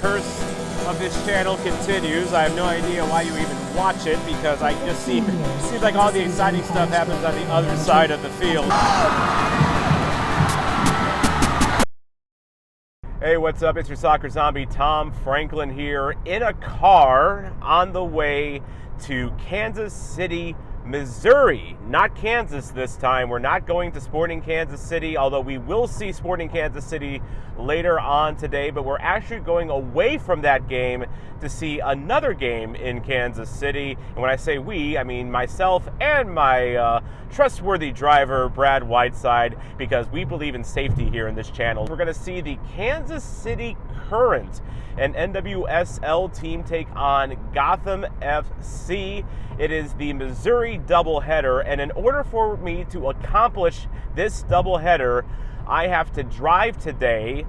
curse of this channel continues. I have no idea why you even watch it, because I just seems like all the exciting stuff happens on the other side of the field. Hey, what's up? It's your soccer zombie, Tom Franklin here, in a car on the way to Kansas City, Missouri. Not Kansas this time. We're not going to Sporting Kansas City, although we will see Sporting Kansas City later on today, but we're actually going away from that game to see another game in Kansas City. And when I say we, I mean myself and my trustworthy driver, Brad Whiteside, because we believe in safety here in this channel. We're going to see the Kansas City Current, an NWSL team, take on Gotham FC. It is the Missouri Doubleheader, and in order for me to accomplish this doubleheader, I have to drive today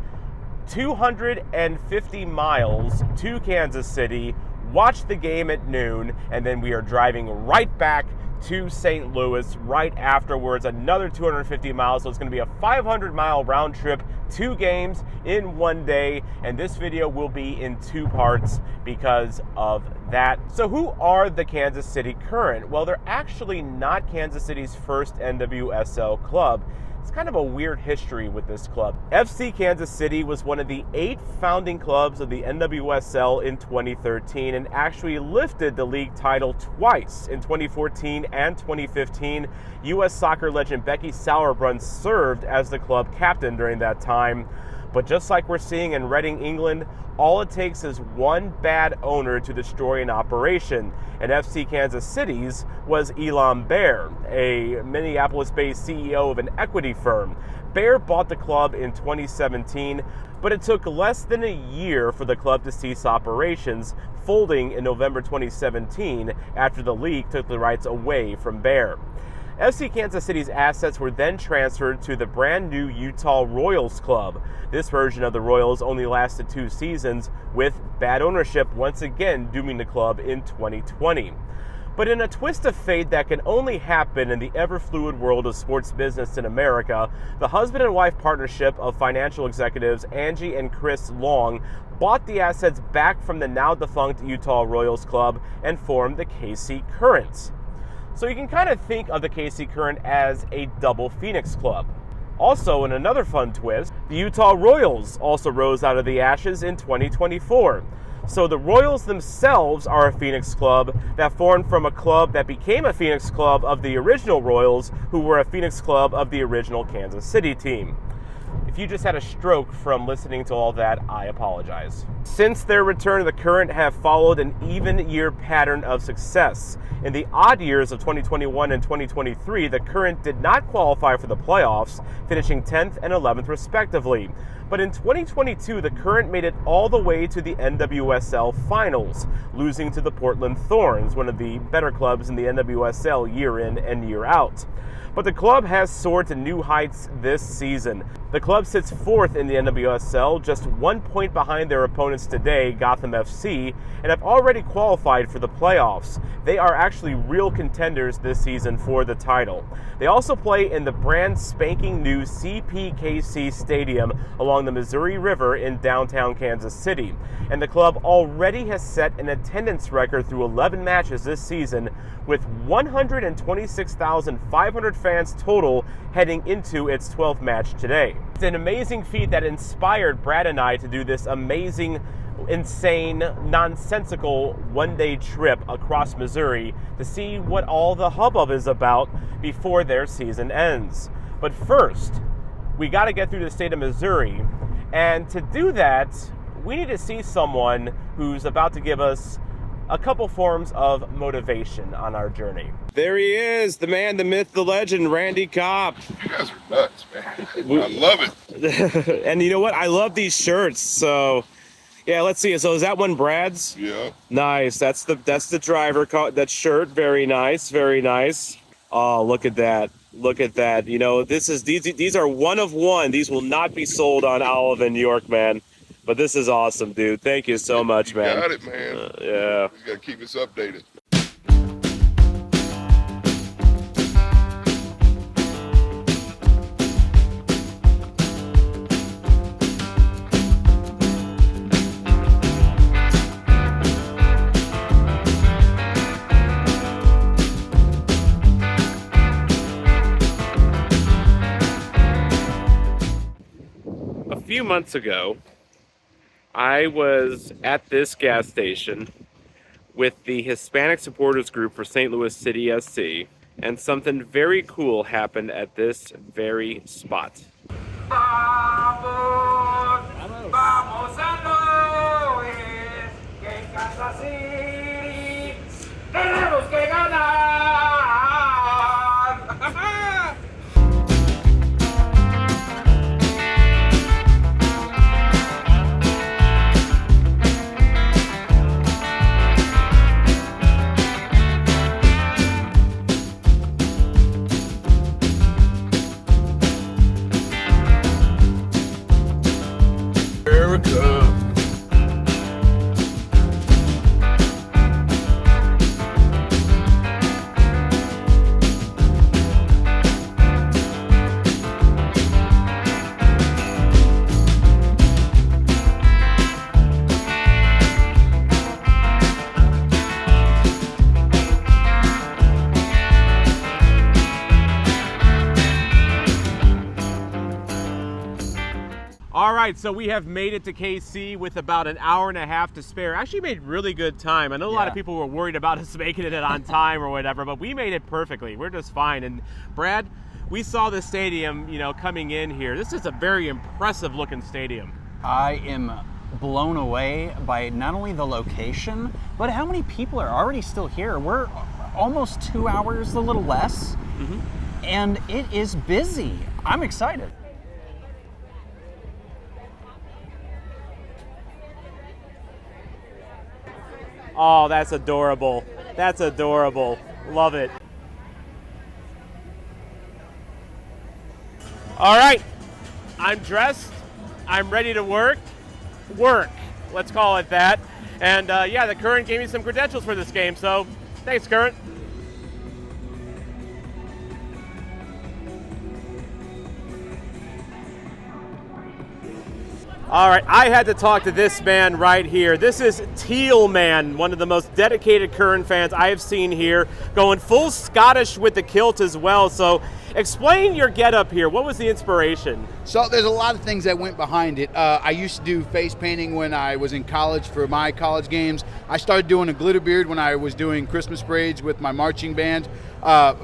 250 miles to Kansas City, watch the game at noon, and then we are driving right back to St. Louis right afterwards, another 250 miles. So it's going to be a 500-mile round trip, 2 games in 1 day, and this video will be in 2 parts because of that. So who are the Kansas City Current? Well, they're actually not Kansas City's first NWSL club. It's kind of a weird history with this club. FC Kansas City was one of the 8 founding clubs of the NWSL in 2013 and actually lifted the league title twice. In 2014 and 2015, U.S. soccer legend Becky Sauerbrunn served as the club captain during that time. But just like we're seeing in Reading, England, all it takes is one bad owner to destroy an operation. And FC Kansas City's was Elam Bear, a Minneapolis-based CEO of an equity firm. Bear bought the club in 2017, but it took less than a year for the club to cease operations, folding in November 2017 after the league took the rights away from Bear. FC Kansas City's assets were then transferred to the brand new Utah Royals club. This version of the Royals only lasted 2 seasons, with bad ownership once again dooming the club in 2020. But in a twist of fate that can only happen in the ever-fluid world of sports business in America, the husband and wife partnership of financial executives Angie and Chris Long bought the assets back from the now-defunct Utah Royals club and formed the KC Current. So you can kind of think of the KC Current as a double Phoenix club. Also, in another fun twist, the Utah Royals also rose out of the ashes in 2024. So the Royals themselves are a Phoenix club that formed from a club that became a Phoenix club of the original Royals, who were a Phoenix club of the original Kansas City team. If you just had a stroke from listening to all that, I apologize. Since their return, the Current have followed an even-year pattern of success. In the odd years of 2021 and 2023, the Current did not qualify for the playoffs, finishing 10th and 11th respectively. But in 2022, the Current made it all the way to the NWSL finals, losing to the Portland Thorns, one of the better clubs in the NWSL year in and year out. But the club has soared to new heights this season. The club sits 4th in the NWSL, just 1 point behind their opponents today, Gotham FC, and have already qualified for the playoffs. They are actually real contenders this season for the title. They also play in the brand spanking new CPKC Stadium along the Missouri River in downtown Kansas City. And the club already has set an attendance record through 11 matches this season, with 126,500 fans total heading into its 12th match today. It's an amazing feat that inspired Brad and I to do this amazing, insane, nonsensical one-day trip across Missouri to see what all the hubbub is about before their season ends. But first, we got to get through the state of Missouri, and to do that, we need to see someone who's about to give us a couple forms of motivation on our journey. There he is, the man, the myth, the legend, Randy Kopp. You guys are nuts, man. I love it. And you know what? I love these shirts. So, yeah, let's see. So is that one Brad's? Yeah. Nice. That's the driver. That shirt. Very nice. Very nice. Oh, look at that. Look at that. You know, these are one of one. These will not be sold on Olive in New York, man. But this is awesome, dude. Thank you so much, man. You got it, man. Yeah. You got to keep us updated. months ago, I was at this gas station with the Hispanic supporters group for St. Louis City SC, and something very cool happened at this very spot. Vamos, vamos a Louis, que en Kansas City tenemos que ganar. All right, so we have made it to KC with about an hour and a half to spare. Actually made really good time. I know a lot of people were worried about us making it on time or whatever, but we made it perfectly. We're just fine. And Brad, we saw the stadium, coming in here. This is a very impressive looking stadium. I am blown away by not only the location, but how many people are already still here. We're almost 2 hours, a little less, and it is busy. I'm excited. Oh, that's adorable. That's adorable. Love it. All right, I'm dressed. I'm ready to work. Let's call it that. And the Current gave me some credentials for this game, so thanks, Current. All right, I had to talk to this man right here. This is Teal Man, one of the most dedicated Current fans I have seen here, going full Scottish with the kilt as well. So explain your getup here. What was the inspiration? So there's a lot of things that went behind it. I used to do face painting when I was in college for my college games. I started doing a glitter beard when I was doing Christmas parades with my marching band.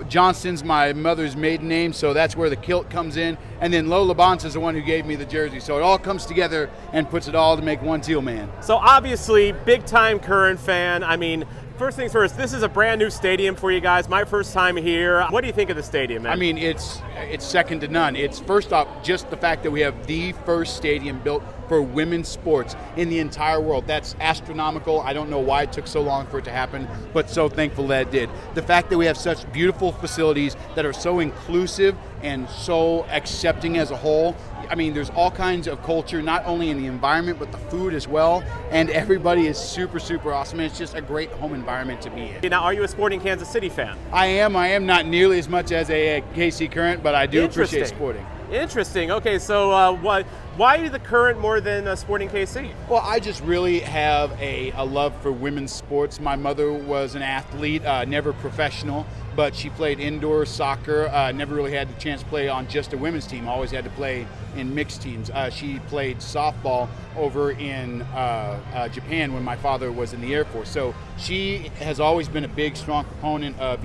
Johnston's my mother's maiden name, so that's where the kilt comes in. And then Lola Bonds is the one who gave me the jersey. So it all comes together and puts it all to make one Teal Man. So obviously, big time Current fan. I mean, first things first, this is a brand new stadium for you guys. My first time here. What do you think of the stadium, man? I mean, it's second to none. It's first off, just the fact that we have the first stadium built for women's sports in the entire world. That's astronomical. I don't know why it took so long for it to happen, but so thankful that it did. The fact that we have such beautiful facilities that are so inclusive and so accepting as a whole. I mean, there's all kinds of culture, not only in the environment, but the food as well. And everybody is super, super awesome. And it's just a great home environment to be in. Now, are you a Sporting Kansas City fan? I am not nearly as much as a KC Current, but I do appreciate Sporting. Interesting. Okay, so why the Current more than Sporting KC? Well, I just really have a love for women's sports. My mother was an athlete, never professional, but she played indoor soccer. Never really had the chance to play on just a women's team. Always had to play in mixed teams. She played softball over in Japan when my father was in the Air Force. So she has always been a big, strong proponent of,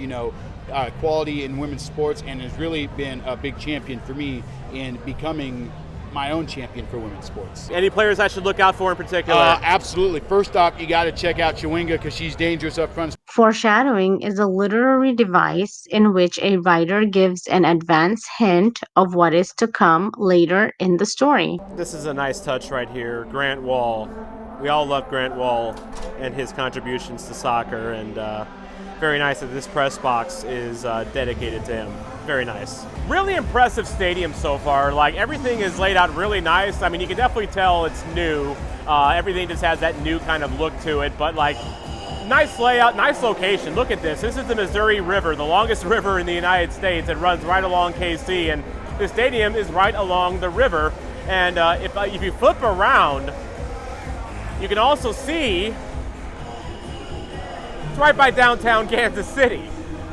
quality in women's sports, and has really been a big champion for me in becoming my own champion for women's sports. Any players I should look out for in particular? Absolutely. First off, you got to check out Chewinga because she's dangerous up front. Foreshadowing is a literary device in which a writer gives an advance hint of what is to come later in the story. This is a nice touch right here. Grant Wall. We all love Grant Wall and his contributions to soccer, and very nice that this press box is dedicated to him. Very nice. Really impressive stadium so far. Like, everything is laid out really nice. I mean, you can definitely tell it's new. Everything just has that new kind of look to it, but like, nice layout, nice location. Look at this. This is the Missouri River, the longest river in the United States. It runs right along KC, and the stadium is right along the river. And if you flip around, you can also see it's right by downtown Kansas City.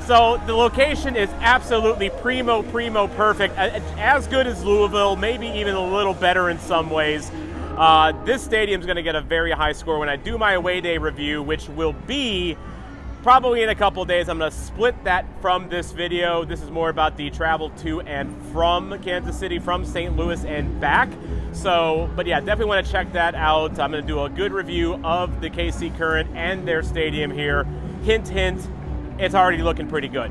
So the location is absolutely primo perfect. As good as Louisville, maybe even a little better in some ways. This stadium's going to get a very high score when I do my away day review, which will be probably in a couple days. I'm going to split that from this video. This is more about the travel to and from Kansas City, from St. Louis and back. So, but yeah, definitely want to check that out. I'm going to do a good review of the KC Current and their stadium here. Hint, hint, it's already looking pretty good.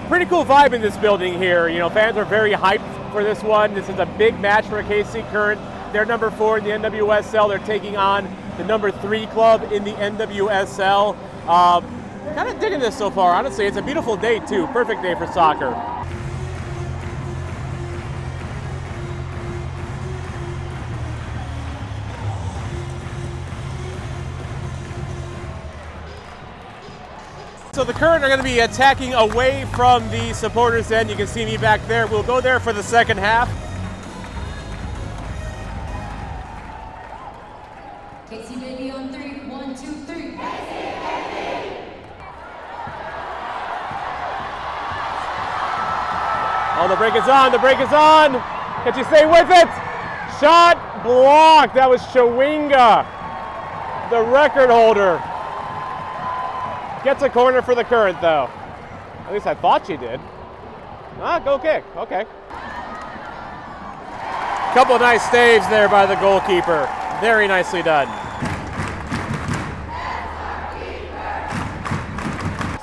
Pretty cool vibe in this building here. You know, fans are very hyped for this one. This is a big match for KC Current. They're number 4 in the NWSL. They're taking on the number 3 club in the NWSL. Kind of digging this so far, honestly. It's a beautiful day too. Perfect day for soccer. So the Current are going to be attacking away from the supporters end. You can see me back there. We'll go there for the second half. KC baby on 3. 1, 2, 3. Oh, the break is on. The break is on. Can you stay with it? Shot blocked. That was Chawinga, the record holder. Gets a corner for the Current, though. At least I thought she did. Ah, go kick. Okay. Couple nice saves there by the goalkeeper. Very nicely done.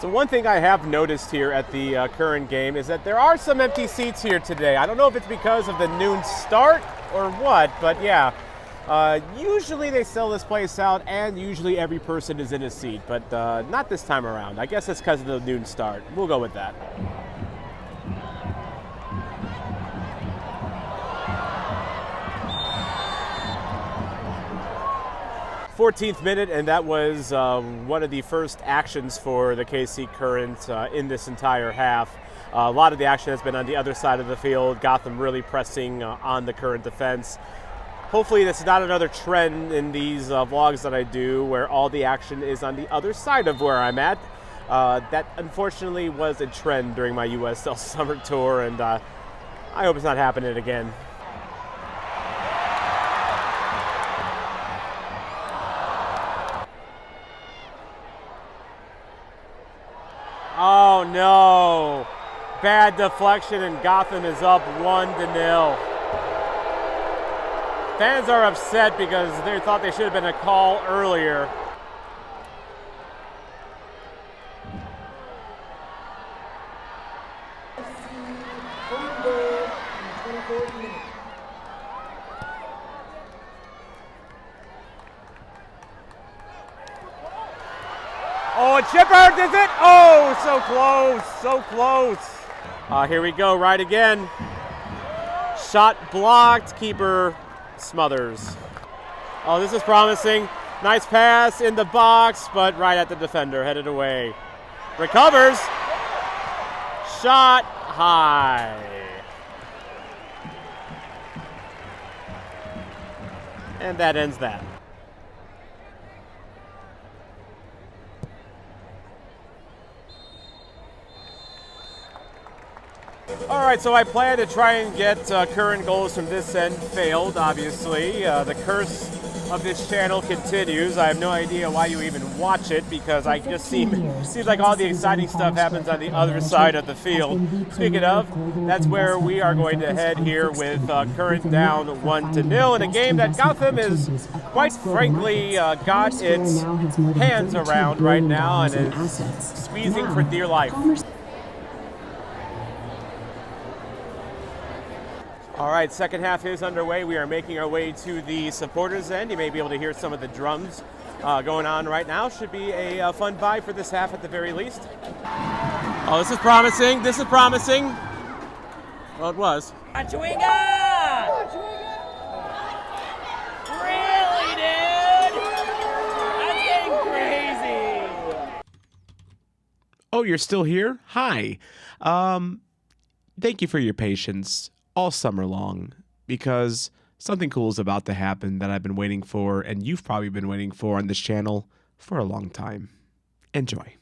So one thing I have noticed here at the Current game is that there are some empty seats here today. I don't know if it's because of the noon start or what, but yeah. Usually they sell this place out and usually every person is in a seat, but not this time around. I guess it's because of the noon start. We'll go with that. '14th minute, and that was one of the first actions for the KC Current in this entire half. A lot of the action has been on the other side of the field. Gotham really pressing on the Current defense. Hopefully this is not another trend in these vlogs that I do where all the action is on the other side of where I'm at. That unfortunately was a trend during my USL summer tour, and I hope it's not happening again. Oh no! Bad deflection, and Gotham is up 1-0. Fans are upset because they thought they should have been a call earlier. Oh, and Shepard, is it? Oh, so close, so close. Here we go, right again. Shot blocked, keeper smothers. Oh, this is promising. Nice pass in the box, but right at the defender, headed away. Recovers. Shot high. And that ends that. All right, so I plan to try and get Current goals from this end. Failed, obviously. The curse of this channel continues. I have no idea why you even watch it because I just seems like all the exciting stuff happens on the other side of the field. Speaking of, that's where we are going to head here with Current down 1-0 in a game that Gotham is, quite frankly, got its hands around right now and is squeezing for dear life. All right, second half is underway. We are making our way to the supporters end. You may be able to hear some of the drums going on right now. Should be a fun bye for this half at the very least. Oh, this is promising. This is promising. Well, it was. Chewinga! Really, dude? That's getting crazy. Oh, you're still here? Hi. Thank you for your patience all summer long, because something cool is about to happen that I've been waiting for, and you've probably been waiting for on this channel for a long time. Enjoy.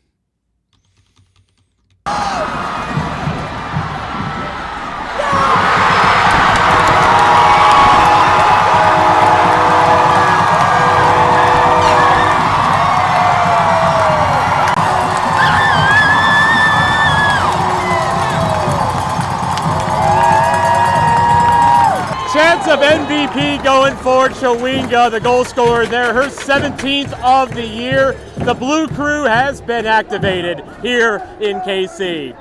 Chance of MVP going for Chewinga, the goal scorer there, her 17th of the year. The Blue Crew has been activated here in KC.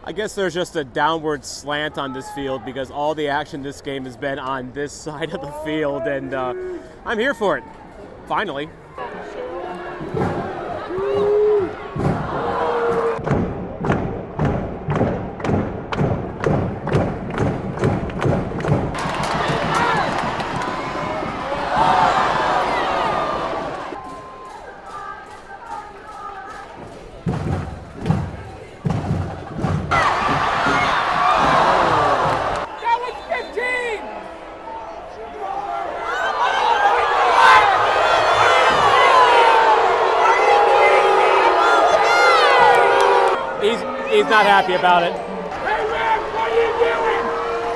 I guess there's just a downward slant on this field because all the action this game has been on this side of the field, and I'm here for it, finally. He's not happy about it. Hey, ref, what are you doing?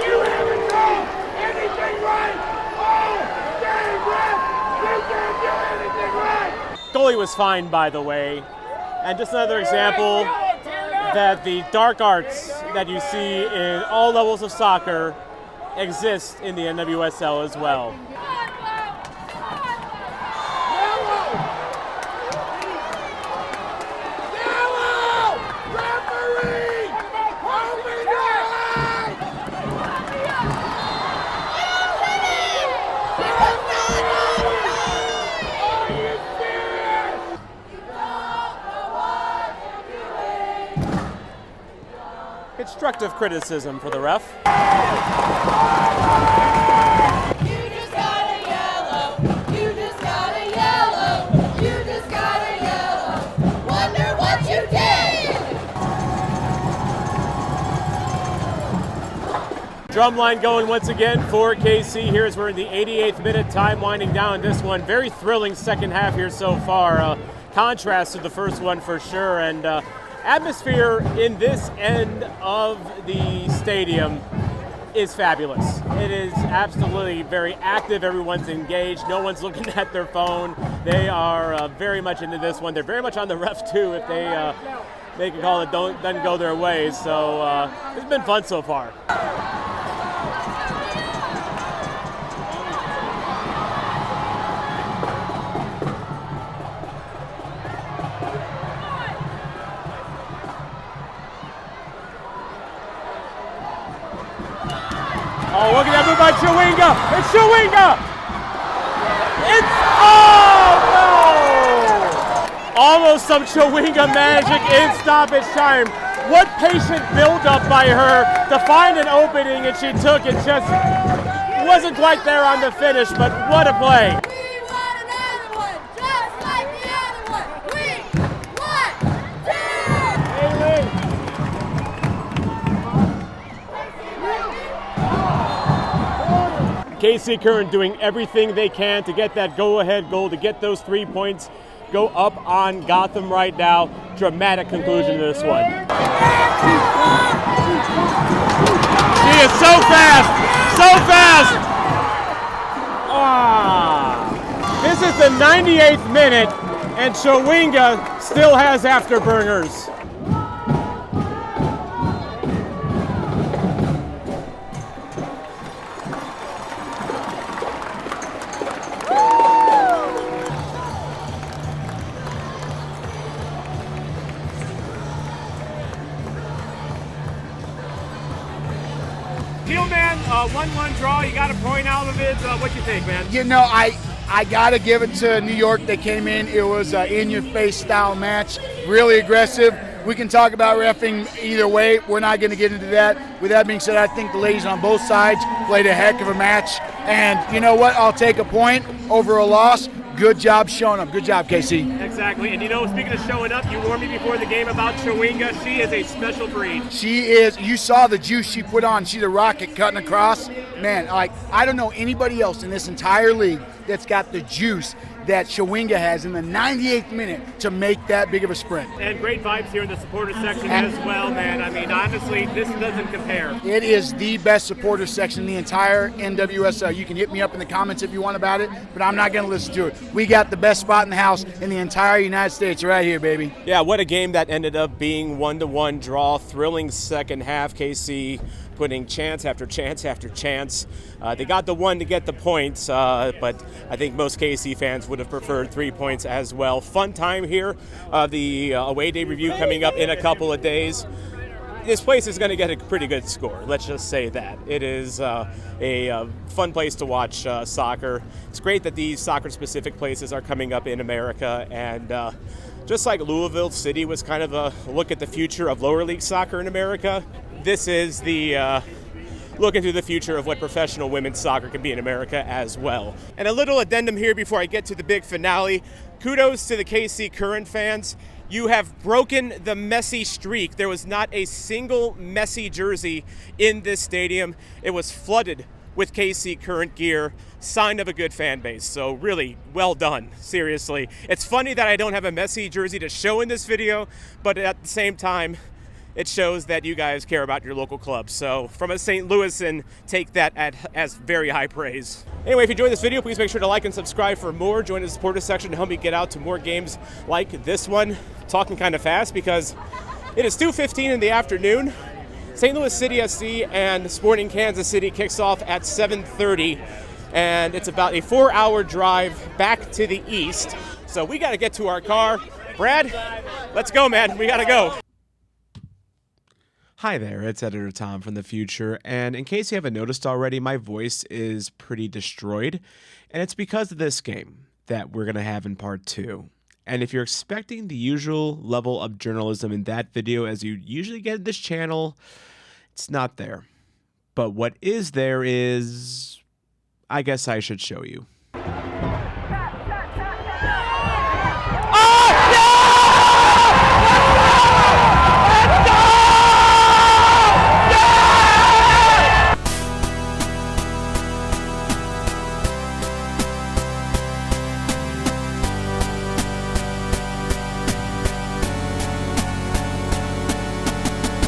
You haven't done anything right all game, ref. You can't do anything right. Goalie was fine, by the way. And just another example that the dark arts that you see in all levels of soccer exist in the NWSL as well. Constructive criticism for the ref. You just got a yellow. You just got a yellow. You just got a yellow. Wonder what you did. Drumline going once again for KC here as we're in the 88th minute, time winding down this one. Very thrilling second half here so far. Contrast to the first one for sure, and atmosphere in this end of the stadium is fabulous. It is absolutely very active. Everyone's engaged. No one's looking at their phone. They are very much into this one. They're very much on the ref too if they make a call that doesn't go their way. So it's been fun so far. Oh, look at that move by Chewinga! It's Chewinga! It's, oh no! Almost some Chewinga magic in stoppage time. What patient build-up by her to find an opening, and she took it. Just wasn't quite there on the finish, but what a play. We want another one, just like the other one. We want two. KC Current doing everything they can to get that go-ahead goal, to get those 3 points, go up on Gotham right now. Dramatic conclusion to this one. She is so fast, so fast. This is the 98th minute, and Chowinga still has afterburners. Deal, man, 1-1 draw. You got a point out of it. What you think, man? You know, I got to give it to New York. They came in. It was an in-your-face style match, really aggressive. We can talk about reffing either way. We're not going to get into that. With that being said, I think the ladies on both sides played a heck of a match. And you know what? I'll take a point over a loss. Good job showing up. Good job, KC. Exactly. And you know, speaking of showing up, you warned me before the game about Chowinga. She is a special breed. She is. You saw the juice she put on. She's a rocket cutting across. Man, like, I don't know anybody else in this entire league that's got the juice that Chowinga has in the 98th minute to make that big of a sprint. And great vibes here in the supporter section as well, man. I mean, honestly, this doesn't compare. It is the best supporter section in the entire NWSL. You can hit me up in the comments if you want about it, but I'm not going to listen to it. We got the best spot in the house in the entire United States right here, baby. Yeah, what a game that ended up being 1-1 draw. Thrilling second half. KC putting chance after chance after chance. They got the one to get the points, but I think most KC fans would have preferred 3 points as well. Fun time here. The away day review coming up in a couple of days. This place is going to get a pretty good score. Let's just say that. It is a fun place to watch soccer. It's great that these soccer-specific places are coming up in America, and just like Louisville City was kind of a look at the future of lower league soccer in America, this is the look into the future of what professional women's soccer can be in America as well. And a little addendum here before I get to the big finale. Kudos to the KC Current fans. You have broken the Messi streak. There was not a single Messi jersey in this stadium. It was flooded with KC Current gear. Sign of a good fan base. So really, well done. Seriously. It's funny that I don't have a Messi jersey to show in this video, but at the same time, it shows that you guys care about your local club. So from a St. Louisan, take that as very high praise. Anyway, if you enjoyed this video, please make sure to like and subscribe for more. Join the supporter section to help me get out to more games like this one. Talking kind of fast because it is 2:15 in the afternoon. St. Louis City SC and Sporting Kansas City kicks off at 7:30, and it's about a 4-hour drive back to the east. So we got to get to our car. Brad, let's go, man. We got to go. Hi there, it's Editor Tom from the future, and in case you haven't noticed already, my voice is pretty destroyed, and it's because of this game that we're going to have in part 2. And if you're expecting the usual level of journalism in that video as you usually get in this channel, it's not there. But what is there is, I guess I should show you.